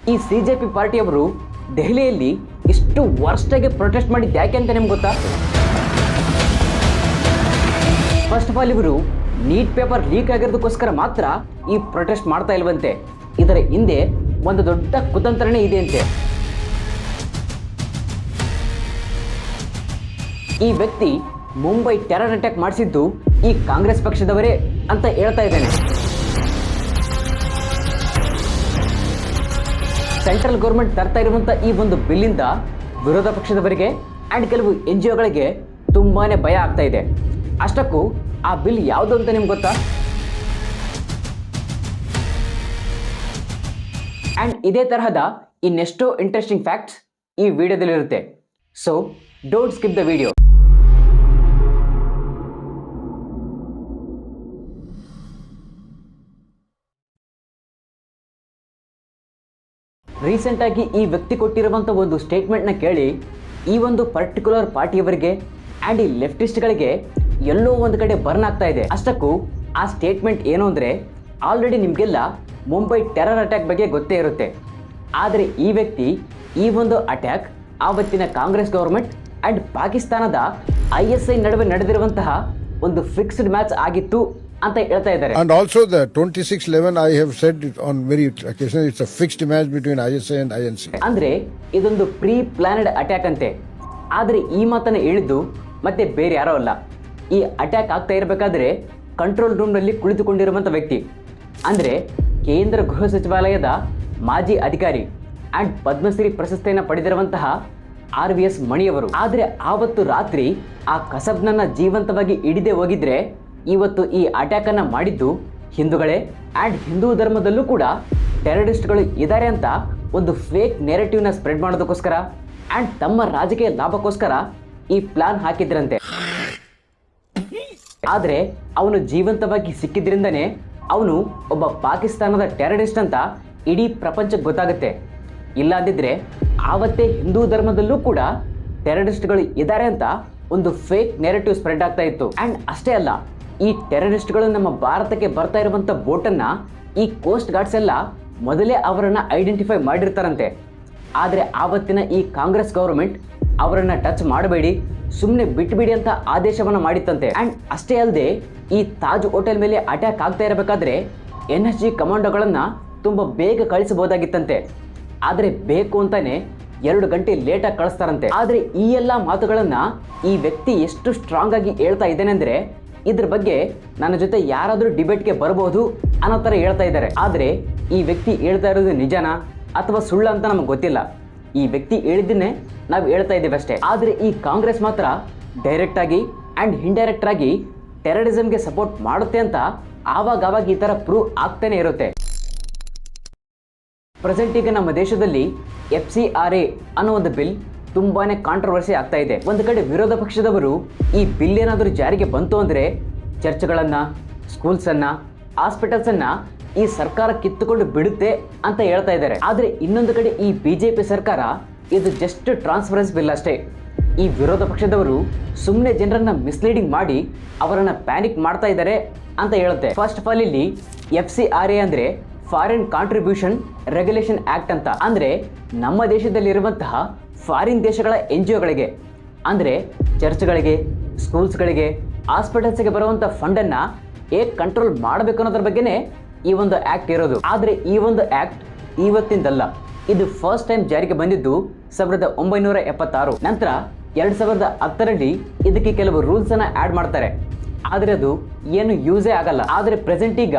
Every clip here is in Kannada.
ಈ CJP ಪಾರ್ಟಿಯವರು ದೆಹಲಿಯಲ್ಲಿ ಇಷ್ಟು ವರ್ಸ್ಟ್ ಆಗಿ ಪ್ರೊಟೆಸ್ಟ್ ಮಾಡಿದ್ದು ಯಾಕೆ ಅಂತ ನಿಮ್ಗೆ ಗೊತ್ತಾ? ಫಸ್ಟ್ ಆಫ್ ಆಲ್ ಇವರು ನೀಟ್ ಪೇಪರ್ ಲೀಕ್ ಆಗಿರೋದಕ್ಕೋಸ್ಕರ ಮಾತ್ರ ಈ ಪ್ರೊಟೆಸ್ಟ್ ಮಾಡ್ತಾ ಇಲ್ವಂತೆ. ಇದರ ಹಿಂದೆ ಒಂದು ದೊಡ್ಡ ಕುತಂತ್ರನೇ ಇದೆ ಅಂತೆ. ಈ ವ್ಯಕ್ತಿ ಮುಂಬೈ ಟೆರರ್ ಅಟ್ಯಾಕ್ ಮಾಡಿಸಿದ್ದು ಈ ಕಾಂಗ್ರೆಸ್ ಪಕ್ಷದವರೇ ಅಂತ ಹೇಳ್ತಾ ಇದ್ದಾನೆ. ಸೆಂಟ್ರಲ್ ಗೌರ್ಮೆಂಟ್ ತರ್ತಾ ಇರುವಂಥ ಈ ಒಂದು ಬಿಲ್ಲಿಂದ ವಿರೋಧ ಪಕ್ಷದವರಿಗೆ ಆ್ಯಂಡ್ ಕೆಲವು NGOಗಳಿಗೆ ತುಂಬಾನೇ ಭಯ ಆಗ್ತಾ ಇದೆ. ಅಷ್ಟಕ್ಕೂ ಆ ಬಿಲ್ ಯಾವುದು ಅಂತ ನಿಮ್ಗೆ ಗೊತ್ತಾ? ಆ್ಯಂಡ್ ಇದೇ ತರಹದ ಇನ್ನೆಷ್ಟೋ ಇಂಟ್ರೆಸ್ಟಿಂಗ್ ಫ್ಯಾಕ್ಟ್ಸ್ ಈ ವಿಡಿಯೋದಲ್ಲಿರುತ್ತೆ. So don't skip the video. ರೀಸೆಂಟಾಗಿ ಈ ವ್ಯಕ್ತಿ ಕೊಟ್ಟಿರುವಂಥ ಒಂದು ಸ್ಟೇಟ್ಮೆಂಟ್ನ ಕೇಳಿ ಈ ಒಂದು ಪರ್ಟಿಕ್ಯುಲರ್ ಪಾರ್ಟಿಯವರಿಗೆ ಆ್ಯಂಡ್ ಈ ಲೆಫ್ಟಿಸ್ಟ್ಗಳಿಗೆ ಎಲ್ಲೋ ಒಂದು ಕಡೆ ಬರ್ನ್ ಆಗ್ತಾ ಇದೆ. ಅಷ್ಟಕ್ಕೂ ಆ ಸ್ಟೇಟ್ಮೆಂಟ್ ಏನು ಅಂದರೆ, ಆಲ್ರೆಡಿ ನಿಮಗೆಲ್ಲ ಮುಂಬೈ ಟೆರರ್ ಅಟ್ಯಾಕ್ ಬಗ್ಗೆ ಗೊತ್ತೇ ಇರುತ್ತೆ. ಆದರೆ ಈ ವ್ಯಕ್ತಿ ಈ ಒಂದು ಅಟ್ಯಾಕ್ ಆವತ್ತಿನ ಕಾಂಗ್ರೆಸ್ ಗೌರ್ಮೆಂಟ್ ಆ್ಯಂಡ್ ಪಾಕಿಸ್ತಾನದ ISI ನಡುವೆ ನಡೆದಿರುವಂತಹ ಒಂದು ಫಿಕ್ಸ್ಡ್ ಮ್ಯಾಚ್ ಆಗಿತ್ತು ಅಂತ ಹೇಳ್ತಾ ಇದ್ದಾರೆ. And also the 26/11 I have said it on very occasion, it's a fixed match between ISI and INC. ಅಂದ್ರೆ ಇದೊಂದು ಪ್ರೀ ಪ್ಲಾನ್ಡ್ ಅಟ್ಯಾಕ್ ಅಂತೆ. ಆದರೆ ಈ ಮಾತನ್ನ ಹೇಳಿದ್ದು ಮತ್ತೆ ಬೇರೆ ಯಾರೋ ಅಲ್ಲ, ಈ ಅಟ್ಯಾಕ್ ಆಗ್ತಾ ಇರಬೇಕಾದ್ರೆ ಕಂಟ್ರೋಲ್ ರೂಮ್ನಲ್ಲಿ ಕುಳಿತುಕೊಂಡಿರುವಂಥ ವ್ಯಕ್ತಿ ಅಂದರೆ ಕೇಂದ್ರ ಗೃಹ ಸಚಿವಾಲಯದ ಮಾಜಿ ಅಧಿಕಾರಿ ಆ್ಯಂಡ್ ಪದ್ಮಶ್ರೀ ಪ್ರಶಸ್ತಿಯನ್ನು ಪಡೆದಿರುವಂತಹ RVS ಮಣಿಯವರು. ಆದರೆ ಆವತ್ತು ರಾತ್ರಿ ಆ ಕಸಬ್ನನ್ನ ಜೀವಂತವಾಗಿ ಹಿಡಿದೇ ಹೋಗಿದ್ರೆ ಇವತ್ತು ಈ ಅಟ್ಯಾಕನ್ನು ಮಾಡಿದ್ದು ಹಿಂದೂಗಳೇ. ಆ್ಯಂಡ್ ಹಿಂದೂ ಧರ್ಮದಲ್ಲೂ ಕೂಡ ಟೆರರಿಸ್ಟ್ಗಳು ಇದ್ದಾರೆ ಅಂತ ಒಂದು ಫೇಕ್ ನೆರೆಟಿವ್ನ ಸ್ಪ್ರೆಡ್ ಮಾಡೋದಕ್ಕೋಸ್ಕರ ಆ್ಯಂಡ್ ತಮ್ಮ ರಾಜಕೀಯ ಲಾಭಕ್ಕೋಸ್ಕರ ಈ ಪ್ಲಾನ್ ಹಾಕಿದ್ರಂತೆ. ಆದರೆ ಅವನು ಜೀವಂತವಾಗಿ ಸಿಕ್ಕಿದ್ರಿಂದನೇ ಅವನು ಒಬ್ಬ ಪಾಕಿಸ್ತಾನದ ಟೆರರಿಸ್ಟ್ ಅಂತ ಇಡೀ ಪ್ರಪಂಚಕ್ಕೆ ಗೊತ್ತಾಗುತ್ತೆ. ಇಲ್ಲ ಅಂದಿದ್ರೆ ಆವತ್ತೇ ಹಿಂದೂ ಧರ್ಮದಲ್ಲೂ ಕೂಡ ಟೆರರಿಸ್ಟ್ಗಳು ಇದ್ದಾರೆ ಅಂತ ಒಂದು ಫೇಕ್ ನೆರೆಟಿವ್ ಸ್ಪ್ರೆಡ್ ಆಗ್ತಾ ಇತ್ತು. ಆ್ಯಂಡ್ ಅಷ್ಟೇ ಅಲ್ಲ, ಈ ಟೆರರಿಸ್ಟ್ಗಳು ನಮ್ಮ ಭಾರತಕ್ಕೆ ಬರ್ತಾ ಇರುವಂಥ ಬೋಟನ್ನು ಈ ಕೋಸ್ಟ್ ಗಾರ್ಡ್ಸ್ ಎಲ್ಲ ಮೊದಲೇ ಅವರನ್ನು ಐಡೆಂಟಿಫೈ ಮಾಡಿರ್ತಾರಂತೆ. ಆದರೆ ಆವತ್ತಿನ ಈ ಕಾಂಗ್ರೆಸ್ ಗೌರ್ಮೆಂಟ್ ಅವರನ್ನು ಟಚ್ ಮಾಡಬೇಡಿ, ಸುಮ್ಮನೆ ಬಿಟ್ಬಿಡಿ ಅಂತ ಆದೇಶವನ್ನು ಮಾಡಿತ್ತಂತೆ. ಆ್ಯಂಡ್ ಅಷ್ಟೇ ಅಲ್ಲದೆ ಈ ತಾಜ್ ಹೋಟೆಲ್ ಮೇಲೆ ಅಟ್ಯಾಕ್ ಆಗ್ತಾ ಇರಬೇಕಾದ್ರೆ NSG ಕಮಾಂಡೋಗಳನ್ನು ತುಂಬ ಬೇಗ ಕಳಿಸಬಹುದಾಗಿತ್ತಂತೆ. ಆದರೆ ಬೇಕು ಅಂತಾನೆ 2 ಗಂಟೆ ಲೇಟಾಗಿ ಕಳಿಸ್ತಾರಂತೆ. ಆದರೆ ಈ ಎಲ್ಲ ಮಾತುಗಳನ್ನು ಈ ವ್ಯಕ್ತಿ ಎಷ್ಟು ಸ್ಟ್ರಾಂಗ್ ಆಗಿ ಹೇಳ್ತಾ ಇದ್ದೇನೆ ಅಂದರೆ, ಇದ್ರ ಬಗ್ಗೆ ನನ್ನ ಜೊತೆ ಯಾರಾದರೂ ಡಿಬೇಟ್ಗೆ ಬರಬಹುದು ಅನ್ನೋ ಥರ ಹೇಳ್ತಾ ಇದ್ದಾರೆ. ಆದರೆ ಈ ವ್ಯಕ್ತಿ ಹೇಳ್ತಾ ಇರೋದು ನಿಜನಾ ಅಥವಾ ಸುಳ್ಳು ಅಂತ ನಮಗೆ ಗೊತ್ತಿಲ್ಲ. ಈ ವ್ಯಕ್ತಿ ಹೇಳಿದ್ದನ್ನೇ ನಾವು ಹೇಳ್ತಾ ಇದ್ದೀವಿ ಅಷ್ಟೇ. ಆದರೆ ಈ ಕಾಂಗ್ರೆಸ್ ಮಾತ್ರ ಡೈರೆಕ್ಟಾಗಿ ಆ್ಯಂಡ್ ಇಂಡೈರೆಕ್ಟಾಗಿ ಟೆರರಿಸಮ್ಗೆ ಸಪೋರ್ಟ್ ಮಾಡುತ್ತೆ ಅಂತ ಆವಾಗ ಈ ಥರ ಪ್ರೂವ್ ಆಗ್ತಾನೆ ಇರುತ್ತೆ. ಪ್ರೆಸೆಂಟ್ ಈಗ ನಮ್ಮ ದೇಶದಲ್ಲಿ FCRA ಅನ್ನೋ ಒಂದು ಬಿಲ್ ತುಂಬಾನೇ ಕಾಂಟ್ರವರ್ಸಿ ಆಗ್ತಾ ಇದೆ. ಒಂದು ಕಡೆ ವಿರೋಧ ಪಕ್ಷದವರು ಈ ಬಿಲ್ ಏನಾದರೂ ಜಾರಿಗೆ ಬಂತು ಅಂದರೆ ಚರ್ಚ್ಗಳನ್ನು, ಸ್ಕೂಲ್ಸನ್ನು, ಹಾಸ್ಪಿಟಲ್ಸನ್ನು ಈ ಸರ್ಕಾರ ಕಿತ್ತುಕೊಂಡು ಬಿಡುತ್ತೆ ಅಂತ ಹೇಳ್ತಾ ಇದ್ದಾರೆ. ಆದರೆ ಇನ್ನೊಂದು ಕಡೆ ಈ BJP ಸರ್ಕಾರ ಇದು ಜಸ್ಟ್ ಟ್ರಾನ್ಸ್ಪರೆನ್ಸ್ ಬಿಲ್ ಅಷ್ಟೇ. ಈ ವಿರೋಧ ಪಕ್ಷದವರು ಸುಮ್ಮನೆ ಜನರನ್ನ ಮಿಸ್ಲೀಡಿಂಗ್ ಮಾಡಿ ಅವರನ್ನು ಪ್ಯಾನಿಕ್ ಮಾಡ್ತಾ ಇದ್ದಾರೆ ಅಂತ ಹೇಳುತ್ತೆ. ಫಸ್ಟ್ ಆಫ್ ಆಲ್ ಇಲ್ಲಿ FCRA ಅಂದರೆ ಫಾರಿನ್ ಕಾಂಟ್ರಿಬ್ಯೂಷನ್ ರೆಗ್ಯುಲೇಷನ್ ಆ್ಯಕ್ಟ್ ಅಂತ. ಅಂದರೆ ನಮ್ಮ ದೇಶದಲ್ಲಿರುವಂತಹ ಫಾರಿನ್ ದೇಶಗಳ NGOಗಳಿಗೆ ಅಂದರೆ ಚರ್ಚ್ಗಳಿಗೆ, ಸ್ಕೂಲ್ಸ್ಗಳಿಗೆ, ಹಾಸ್ಪಿಟಲ್ಸ್ಗೆ ಬರುವಂಥ ಫಂಡನ್ನು ಹೇಗೆ ಕಂಟ್ರೋಲ್ ಮಾಡಬೇಕು ಅನ್ನೋದ್ರ ಬಗ್ಗೆನೇ ಈ ಒಂದು ಆ್ಯಕ್ಟ್ ಇರೋದು. ಆದರೆ ಈ ಒಂದು ಆ್ಯಕ್ಟ್ ಇವತ್ತಿಂದಲ್ಲ, ಇದು ಫಸ್ಟ್ ಟೈಮ್ ಜಾರಿಗೆ ಬಂದಿದ್ದು 1976. ನಂತರ 2010ರಲ್ಲಿ ಇದಕ್ಕೆ ಕೆಲವು ರೂಲ್ಸನ್ನು ಆ್ಯಡ್ ಮಾಡ್ತಾರೆ. ಆದರೆ ಅದು ಏನು ಯೂಸೇ ಆಗಲ್ಲ. ಆದರೆ ಪ್ರೆಸೆಂಟ್ ಈಗ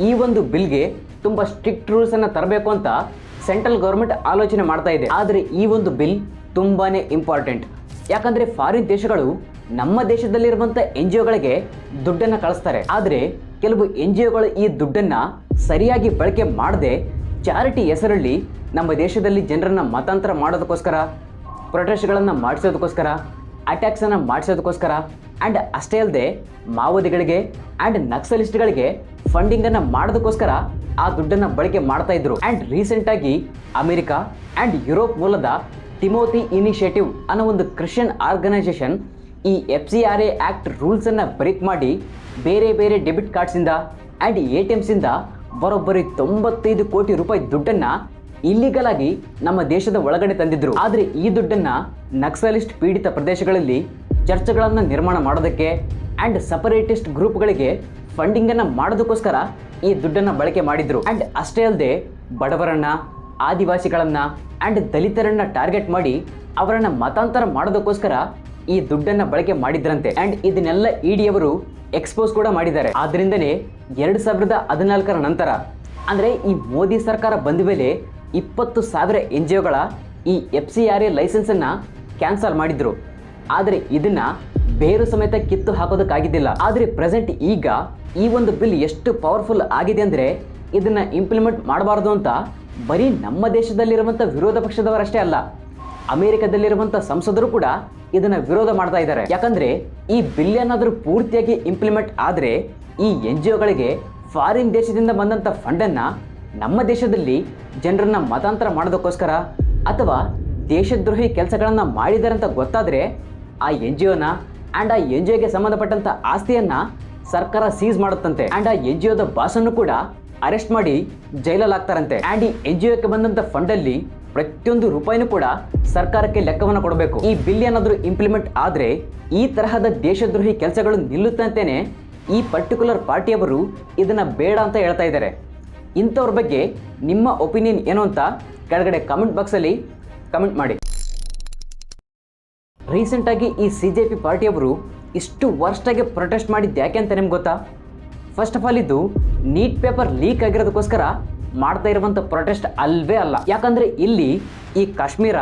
ಈ ಒಂದು ಬಿಲ್ಗೆ ತುಂಬ ಸ್ಟ್ರಿಕ್ಟ್ ರೂಲ್ಸನ್ನು ತರಬೇಕು ಅಂತ ಸೆಂಟ್ರಲ್ ಗೌರ್ಮೆಂಟ್ ಆಲೋಚನೆ ಮಾಡ್ತಾ ಇದೆ. ಆದರೆ ಈ ಒಂದು ಬಿಲ್ ತುಂಬಾ ಇಂಪಾರ್ಟೆಂಟ್. ಯಾಕಂದರೆ ಫಾರಿನ್ ದೇಶಗಳು ನಮ್ಮ ದೇಶದಲ್ಲಿರುವಂಥ NGOಗಳಿಗೆ ದುಡ್ಡನ್ನು ಕಳಿಸ್ತಾರೆ. ಆದರೆ ಕೆಲವು NGOಗಳು ಈ ದುಡ್ಡನ್ನು ಸರಿಯಾಗಿ ಬಳಕೆ ಮಾಡದೆ ಚಾರಿಟಿ ಹೆಸರಲ್ಲಿ ನಮ್ಮ ದೇಶದಲ್ಲಿ ಜನರನ್ನು ಮತಾಂತರ ಮಾಡೋದಕ್ಕೋಸ್ಕರ, ಪ್ರೊಟೆಸ್ಟ್ಗಳನ್ನು ಮಾಡಿಸೋದಕ್ಕೋಸ್ಕರ, ಅಟ್ಯಾಕ್ಸನ್ನು ಮಾಡಿಸೋದಕ್ಕೋಸ್ಕರ ಆ್ಯಂಡ್ ಅಷ್ಟೇ ಅಲ್ಲದೆ ಮಾವೋದಿಗಳಿಗೆ ಆ್ಯಂಡ್ ನಕ್ಸಲಿಸ್ಟ್ಗಳಿಗೆ ಫಂಡಿಂಗನ್ನು ಮಾಡೋದಕ್ಕೋಸ್ಕರ ಆ ದುಡ್ಡನ್ನು ಬಳಕೆ ಮಾಡ್ತಾ ಇದ್ರು. ಆ್ಯಂಡ್ ರೀಸೆಂಟಾಗಿ ಅಮೆರಿಕಾ ಆ್ಯಂಡ್ ಯುರೋಪ್ ಮೂಲದ ಟಿಮೋತಿ ಇನಿಷಿಯೇಟಿವ್ ಅನ್ನೋ ಒಂದು ಕ್ರಿಶ್ಚಿಯನ್ ಆರ್ಗನೈಸೇಷನ್ ಈ FCRA ಆ್ಯಕ್ಟ್ ರೂಲ್ಸನ್ನು ಬ್ರೇಕ್ ಮಾಡಿ ಬೇರೆ ಬೇರೆ ಡೆಬಿಟ್ ಕಾರ್ಡ್ಸಿಂದ ಆ್ಯಂಡ್ ATMಸಿಂದ ಬರೋಬ್ಬರಿ 95 ಕೋಟಿ ರೂಪಾಯಿ ದುಡ್ಡನ್ನು ಇಲ್ಲಿಗಲ್ ಆಗಿ ನಮ್ಮ ದೇಶದ ಒಳಗಡೆ ತಂದಿದ್ರು. ಆದ್ರೆ ಈ ದುಡ್ಡನ್ನ ನಕ್ಸಲಿಸ್ಟ್ ಪೀಡಿತ ಪ್ರದೇಶಗಳಲ್ಲಿ ಚರ್ಚ್ಗಳನ್ನ ನಿರ್ಮಾಣ ಮಾಡೋದಕ್ಕೆ ಅಂಡ್ ಸಪರೇಟಿಸ್ಟ್ ಗ್ರೂಪ್ಗಳಿಗೆ ಫಂಡಿಂಗ್ ಅನ್ನ ಮಾಡೋದಕ್ಕೋಸ್ಕರ ಈ ದುಡ್ಡನ್ನ ಬಳಕೆ ಮಾಡಿದ್ರು. ಅಂಡ್ ಅಷ್ಟೇ ಅಲ್ಲದೆ ಬಡವರನ್ನ, ಆದಿವಾಸಿಗಳನ್ನ ಅಂಡ್ ದಲಿತರನ್ನ ಟಾರ್ಗೆಟ್ ಮಾಡಿ ಅವರನ್ನ ಮತಾಂತರ ಮಾಡೋದಕ್ಕೋಸ್ಕರ ಈ ದುಡ್ಡನ್ನ ಬಳಕೆ ಮಾಡಿದ್ರಂತೆ. ಅಂಡ್ ಇದನ್ನೆಲ್ಲ ಇಡಿಯವರು ಎಕ್ಸ್ಪೋಸ್ ಕೂಡ ಮಾಡಿದ್ದಾರೆ. ಆದ್ರಿಂದನೇ 2014 ನಂತರ ಅಂದ್ರೆ ಈ ಮೋದಿ ಸರ್ಕಾರ ಬಂದ ಮೇಲೆ 20,000 NGOಗಳ ಈ FCRA ಲೈಸೆನ್ಸ್ ಅನ್ನ ಕ್ಯಾನ್ಸಲ್ ಮಾಡಿದ್ರು. ಆದ್ರೆ ಇದನ್ನ ಬೇರು ಸಮೇತ ಕಿತ್ತು ಹಾಕೋದಕ್ಕಾಗಿದ್ದಿಲ್ಲ. ಆದ್ರೆ ಪ್ರೆಸೆಂಟ್ ಈಗ ಈ ಒಂದು ಬಿಲ್ ಎಷ್ಟು ಪವರ್ಫುಲ್ ಆಗಿದೆ ಅಂದ್ರೆ ಇದನ್ನ ಇಂಪ್ಲಿಮೆಂಟ್ ಮಾಡಬಾರ್ದು ಅಂತ ಬರೀ ನಮ್ಮ ದೇಶದಲ್ಲಿರುವಂಥ ವಿರೋಧ ಪಕ್ಷದವರಷ್ಟೇ ಅಲ್ಲ, ಅಮೆರಿಕದಲ್ಲಿರುವಂಥ ಸಂಸದರು ಕೂಡ ಇದನ್ನ ವಿರೋಧ ಮಾಡ್ತಾ ಇದ್ದಾರೆ. ಯಾಕಂದ್ರೆ ಈ ಬಿಲ್ ಏನಾದರೂ ಪೂರ್ತಿಯಾಗಿ ಇಂಪ್ಲಿಮೆಂಟ್ ಆದ್ರೆ ಈ NGOಗಳಿಗೆ ಫಾರಿನ್ ದೇಶದಿಂದ ಬಂದಂಥ ಫಂಡನ್ನ ನಮ್ಮ ದೇಶದಲ್ಲಿ ಜನರನ್ನ ಮತಾಂತರ ಮಾಡೋದಕ್ಕೋಸ್ಕರ ಅಥವಾ ದೇಶದ್ರೋಹಿ ಕೆಲಸಗಳನ್ನ ಮಾಡಿದ್ದಾರೆ ಅಂತ ಗೊತ್ತಾದ್ರೆ ಆ NGOನ ಅಂಡ್ ಆ NGOಗೆ ಸಂಬಂಧಪಟ್ಟಂತ ಆಸ್ತಿಯನ್ನ ಸರ್ಕಾರ ಸೀಸ್ ಮಾಡುತ್ತಂತೆ. ಅಂಡ್ ಆ NGOದ ಬಾಸನ್ನು ಕೂಡ ಅರೆಸ್ಟ್ ಮಾಡಿ ಜೈಲಲ್ಲಿ ಹಾಕ್ತಾರಂತೆ. ಅಂಡ್ ಈ NGOಕ್ಕೆ ಬಂದಂತ ಫಂಡ್ ಅಲ್ಲಿ ಪ್ರತಿಯೊಂದು ರೂಪಾಯಿನೂ ಕೂಡ ಸರ್ಕಾರಕ್ಕೆ ಲೆಕ್ಕವನ್ನು ಕೊಡಬೇಕು. ಈ ಬಿಲ್ ಏನಾದರೂ ಇಂಪ್ಲಿಮೆಂಟ್ ಆದ್ರೆ ಈ ತರಹದ ದೇಶದ್ರೋಹಿ ಕೆಲಸಗಳು ನಿಲ್ಲುತ್ತಂತೇನೆ ಈ ಪರ್ಟಿಕ್ಯುಲರ್ ಪಾರ್ಟಿಯವರು ಇದನ್ನ ಬೇಡ ಅಂತ ಹೇಳ್ತಾ ಇದ್ದಾರೆ. ಇಂಥವ್ರ ಬಗ್ಗೆ ನಿಮ್ಮ ಒಪಿನಿಯನ್ ಏನು ಅಂತ ಕೆಳಗಡೆ ಕಮೆಂಟ್ ಬಾಕ್ಸಲ್ಲಿ ಕಮೆಂಟ್ ಮಾಡಿ. ರೀಸೆಂಟಾಗಿ ಈ CJP ಪಾರ್ಟಿಯವರು ಇಷ್ಟು ವರ್ಸ್ಟಾಗಿ ಪ್ರೊಟೆಸ್ಟ್ ಮಾಡಿದ್ದು ಯಾಕೆ ಅಂತ ನಿಮ್ಗೆ ಗೊತ್ತಾ? ಫಸ್ಟ್ ಆಫ್ ಆಲ್ ಇದು ನೀಟ್ ಪೇಪರ್ ಲೀಕ್ ಆಗಿರೋದಕ್ಕೋಸ್ಕರ ಮಾಡ್ತಾ ಇರುವಂಥ ಪ್ರೊಟೆಸ್ಟ್ ಅಲ್ವೇ ಅಲ್ಲ. ಯಾಕಂದರೆ ಇಲ್ಲಿ ಈ ಕಾಶ್ಮೀರ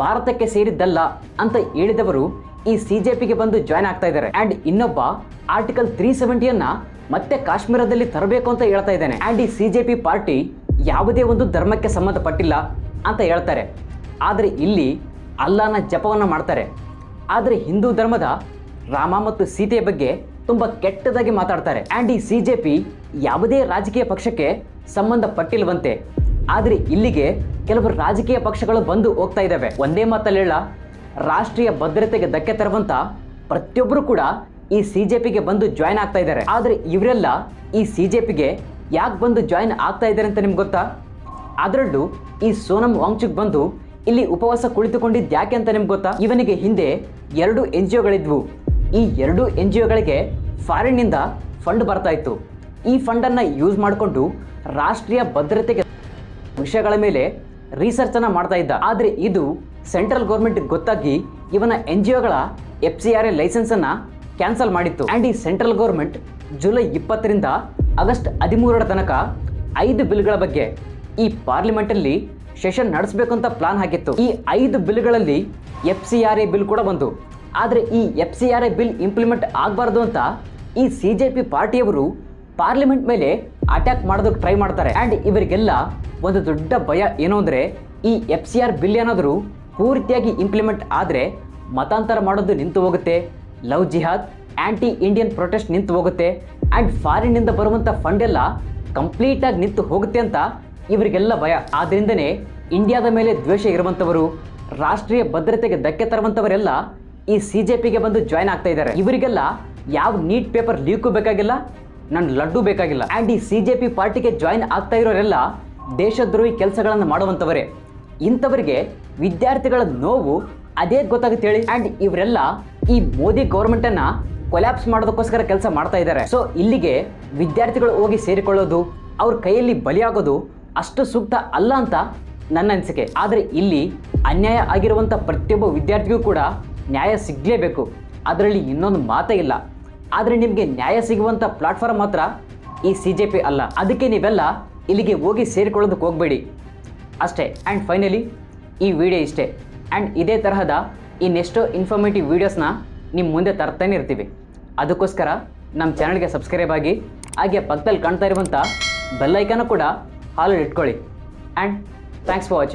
ಭಾರತಕ್ಕೆ ಸೇರಿದ್ದಲ್ಲ ಅಂತ ಹೇಳಿದವರು ಈ CJPಗೆ ಬಂದು ಜಾಯ್ನ್ ಆಗ್ತಾ ಇದ್ದಾರೆ. ಆ್ಯಂಡ್ ಇನ್ನೊಬ್ಬ ಆರ್ಟಿಕಲ್ 370 ಮತ್ತೆ ಕಾಶ್ಮೀರದಲ್ಲಿ ತರಬೇಕು ಅಂತ ಹೇಳ್ತಾ ಇದ್ದಾನೆ. ಆ್ಯಂಡ್ ಈ CJP ಪಾರ್ಟಿ ಯಾವುದೇ ಒಂದು ಧರ್ಮಕ್ಕೆ ಸಂಬಂಧಪಟ್ಟಿಲ್ಲ ಅಂತ ಹೇಳ್ತಾರೆ. ಆದರೆ ಇಲ್ಲಿ ಅಲ್ಲಾನ ಜಪವನ್ನು ಮಾಡ್ತಾರೆ. ಆದರೆ ಹಿಂದೂ ಧರ್ಮದ ರಾಮ ಮತ್ತು ಸೀತೆಯ ಬಗ್ಗೆ ತುಂಬ ಕೆಟ್ಟದಾಗಿ ಮಾತಾಡ್ತಾರೆ. ಆ್ಯಂಡ್ ಈ CJP ಯಾವುದೇ ರಾಜಕೀಯ ಪಕ್ಷಕ್ಕೆ ಸಂಬಂಧಪಟ್ಟಿಲ್ವಂತೆ. ಆದರೆ ಇಲ್ಲಿಗೆ ಕೆಲವು ರಾಜಕೀಯ ಪಕ್ಷಗಳು ಬಂದು ಹೋಗ್ತಾ ಇದ್ದಾವೆ. ಒಂದೇ ಮಾತಲ್ಲಿ ಹೇಳ, ರಾಷ್ಟ್ರೀಯ ಭದ್ರತೆಗೆ ಧಕ್ಕೆ ತರುವಂತ ಪ್ರತಿಯೊಬ್ಬರು ಕೂಡ ಈ CJPಗೆ ಬಂದು ಜಾಯ್ನ್ ಆಗ್ತಾ ಇದ್ದಾರೆ. ಆದರೆ ಇವರೆಲ್ಲ ಈ CJPಗೆ ಯಾಕೆ ಬಂದು ಜಾಯ್ನ್ ಆಗ್ತಾ ಇದ್ದಾರೆ ಅಂತ ನಿಮ್ಗೆ ಗೊತ್ತಾ? ಅದರಲ್ಲೂ ಈ ಸೋನಮ್ ವಾಂಗ್ಚುಕ್ ಬಂದು ಇಲ್ಲಿ ಉಪವಾಸ ಕುಳಿತುಕೊಂಡಿದ್ದು ಯಾಕೆ ಅಂತ ನಿಮ್ಗೆ ಗೊತ್ತಾ? ಇವನಿಗೆ ಹಿಂದೆ 2 NGOಗಳಿದ್ವು. ಈ 2 NGOಗಳಿಗೆ ಫಾರಿನ್ನಿಂದ ಫಂಡ್ ಬರ್ತಾ ಇತ್ತು. ಈ ಫಂಡನ್ನು ಯೂಸ್ ಮಾಡಿಕೊಂಡು ರಾಷ್ಟ್ರೀಯ ಭದ್ರತೆಗೆ ವಿಷಯಗಳ ಮೇಲೆ ರಿಸರ್ಚನ್ನು ಮಾಡ್ತಾ ಇದ್ದ. ಆದರೆ ಇದು ಸೆಂಟ್ರಲ್ ಗೌರ್ಮೆಂಟ್ಗೆ ಗೊತ್ತಾಗಿ ಇವನ NGOಗಳ FCRA ಲೈಸೆನ್ಸನ್ನು ಕ್ಯಾನ್ಸಲ್ ಮಾಡಿತ್ತು. ಆ್ಯಂಡ್ ಈ ಸೆಂಟ್ರಲ್ ಗೌರ್ಮೆಂಟ್ ಜುಲೈ 20ರಿಂದ ಆಗಸ್ಟ್ 13 ತನಕ 5 ಬಿಲ್ಗಳ ಬಗ್ಗೆ ಈ ಪಾರ್ಲಿಮೆಂಟಲ್ಲಿ ಸೆಷನ್ ನಡೆಸಬೇಕು ಅಂತ ಪ್ಲಾನ್ ಹಾಕಿತ್ತು. ಈ 5 ಬಿಲ್ಗಳಲ್ಲಿ FCRA ಬಿಲ್ ಕೂಡ ಬಂತು. ಆದರೆ ಈ FCRA ಬಿಲ್ ಇಂಪ್ಲಿಮೆಂಟ್ ಆಗಬಾರ್ದು ಅಂತ ಈ CJP ಪಾರ್ಟಿಯವರು ಪಾರ್ಲಿಮೆಂಟ್ ಮೇಲೆ ಅಟ್ಯಾಕ್ ಮಾಡೋದಕ್ಕೆ ಟ್ರೈ ಮಾಡ್ತಾರೆ. ಆ್ಯಂಡ್ ಇವರಿಗೆಲ್ಲ ಒಂದು ದೊಡ್ಡ ಭಯ ಏನು ಅಂದರೆ ಈ FCR ಬಿಲ್ ಏನಾದರೂ ಪೂರ್ತಿಯಾಗಿ ಇಂಪ್ಲಿಮೆಂಟ್ ಆದರೆ ಮತಾಂತರ ಮಾಡೋದು ನಿಂತು ಹೋಗುತ್ತೆ, ಲವ್ ಜಿಹಾದ್, ಆ್ಯಂಟಿ ಇಂಡಿಯನ್ ಪ್ರೊಟೆಸ್ಟ್ ನಿಂತು ಹೋಗುತ್ತೆ, ಆ್ಯಂಡ್ ಫಾರಿನ್ನಿಂದ ಬರುವಂಥ ಫಂಡ್ ಎಲ್ಲ ಕಂಪ್ಲೀಟಾಗಿ ನಿಂತು ಹೋಗುತ್ತೆ ಅಂತ ಇವರಿಗೆಲ್ಲ ಭಯ. ಆದ್ದರಿಂದನೇ ಇಂಡಿಯಾದ ಮೇಲೆ ದ್ವೇಷ ಇರುವಂಥವರು, ರಾಷ್ಟ್ರೀಯ ಭದ್ರತೆಗೆ ಧಕ್ಕೆ ತರುವಂಥವರೆಲ್ಲ ಈ CJPಗೆ ಬಂದು ಜಾಯ್ನ್ ಆಗ್ತಾ ಇದ್ದಾರೆ. ಇವರಿಗೆಲ್ಲ ಯಾವ ನೀಟ್ ಪೇಪರ್ ಲೀಕು ಬೇಕಾಗಿಲ್ಲ, ನನ್ನ ಲಡ್ಡು ಬೇಕಾಗಿಲ್ಲ. ಆ್ಯಂಡ್ ಈ CJP ಪಾರ್ಟಿಗೆ ಜಾಯ್ನ್ ಆಗ್ತಾ ಇರೋರೆಲ್ಲ ದೇಶದ್ರೋಹಿ ಕೆಲಸಗಳನ್ನು ಮಾಡುವಂಥವರೇ. ಇಂಥವರಿಗೆ ವಿದ್ಯಾರ್ಥಿಗಳ ನೋವು ಅದೇ ಗೊತ್ತಾಗುತ್ತೆ ಹೇಳಿ. ಆ್ಯಂಡ್ ಇವರೆಲ್ಲ ಈ ಮೋದಿ ಗೌರ್ಮೆಂಟನ್ನು ಕೊಲ್ಯಾಪ್ಸ್ ಮಾಡೋದಕ್ಕೋಸ್ಕರ ಕೆಲಸ ಮಾಡ್ತಾ ಇದ್ದಾರೆ. ಸೊ ಇಲ್ಲಿಗೆ ವಿದ್ಯಾರ್ಥಿಗಳು ಹೋಗಿ ಸೇರಿಕೊಳ್ಳೋದು, ಅವ್ರ ಕೈಯಲ್ಲಿ ಬಲಿಯಾಗೋದು ಅಷ್ಟು ಸೂಕ್ತ ಅಲ್ಲ ಅಂತ ನನ್ನ ಅನಿಸಿಕೆ. ಆದರೆ ಇಲ್ಲಿ ಅನ್ಯಾಯ ಆಗಿರುವಂಥ ಪ್ರತಿಯೊಬ್ಬ ವಿದ್ಯಾರ್ಥಿಗೂ ಕೂಡ ನ್ಯಾಯ ಸಿಗಲೇಬೇಕು, ಅದರಲ್ಲಿ ಇನ್ನೊಂದು ಮಾತೇ ಇಲ್ಲ. ಆದರೆ ನಿಮಗೆ ನ್ಯಾಯ ಸಿಗುವಂಥ ಪ್ಲಾಟ್ಫಾರ್ಮ್ ಮಾತ್ರ ಈ CJP ಅಲ್ಲ. ಅದಕ್ಕೆ ನೀವೆಲ್ಲ ಇಲ್ಲಿಗೆ ಹೋಗಿ ಸೇರಿಕೊಳ್ಳೋದಕ್ಕೆ ಹೋಗಬೇಡಿ ಅಷ್ಟೇ. ಆ್ಯಂಡ್ ಫೈನಲಿ ಈ ವಿಡಿಯೋ ಇಷ್ಟೇ. ಆ್ಯಂಡ್ ಇದೇ ತರಹದ ಇನ್ನೆಷ್ಟೋ ಇನ್ಫಾರ್ಮೇಟಿವ್ ವೀಡಿಯೋಸ್ನ ನಿಮ್ಮ ಮುಂದೆ ತರ್ತಾನೆ ಇರ್ತೀವಿ. ಅದಕ್ಕೋಸ್ಕರ ನಮ್ಮ ಚಾನಲ್ಗೆ ಸಬ್ಸ್ಕ್ರೈಬ್ ಆಗಿ, ಹಾಗೆ ಪಕ್ಕದಲ್ಲಿ ಕಾಣ್ತಾ ಇರುವಂಥ ಬೆಲ್ಲೈಕನ್ನು ಕೂಡ ಹಾಲಲ್ಲಿ ಇಟ್ಕೊಳ್ಳಿ. And thanks for watching.